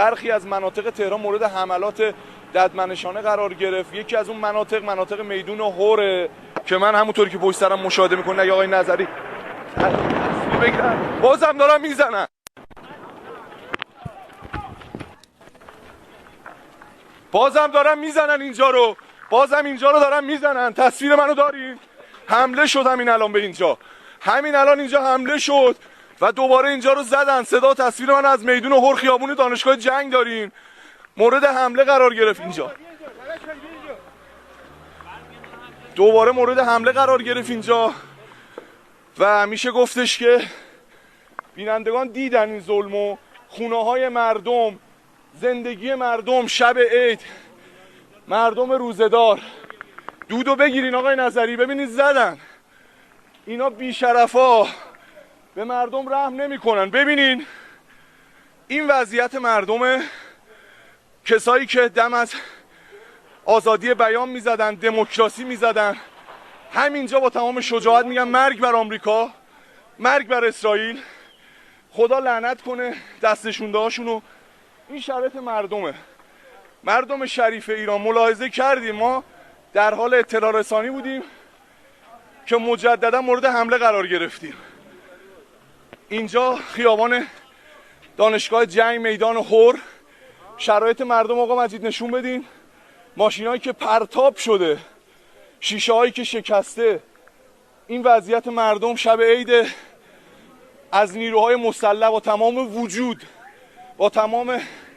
برخی از مناطق تهران مورد حملات ددمنشانه قرار گرفت. یکی از اون مناطق میدون هوره که من همونطوری که پشت سرم مشاهده میکنه آقای نظری بازم دارن میزنن. بازم دارن میزنن اینجا رو، بازم اینجا رو دارن میزنن. تصویر منو دارین؟ حمله شد همین الان به اینجا، همین الان اینجا حمله شد و دوباره اینجا رو زدن. صدا تصویر من از میدون هور خیابون دانشگاه جنگ دارین، مورد حمله قرار گرفت اینجا، دوباره مورد حمله قرار گرفت اینجا و میشه گفتش که بینندگان دیدن این ظلمو، خونه های مردم، زندگی مردم شب عید، مردم روزدار. دودو بگیرین آقای نظری، ببینید زدن اینا بیشرفا، به مردم رحم نمی کنن. ببینین این وضعیت مردمه، کسایی که دم از آزادی بیان میزدن، دموکراسی میزدن، همینجا با تمام شجاعت میگن مرگ بر آمریکا، مرگ بر اسرائیل، خدا لعنت کنه دستشونده هاشونو. این شرایط مردمه، مردم شریف ایران. ملاحظه کردیم ما در حال اطلاع رسانی بودیم که مجددا مورد حمله قرار گرفتیم. اینجا خیابان دانشگاه جنگ میدان هور، شرایط مردم آقا مجید نشون بدین. ماشینایی که پرتاب شده، شیشه هایی که شکسته. این وضعیت مردم شب عید از نیروهای مسلح با تمام وجود، با تمام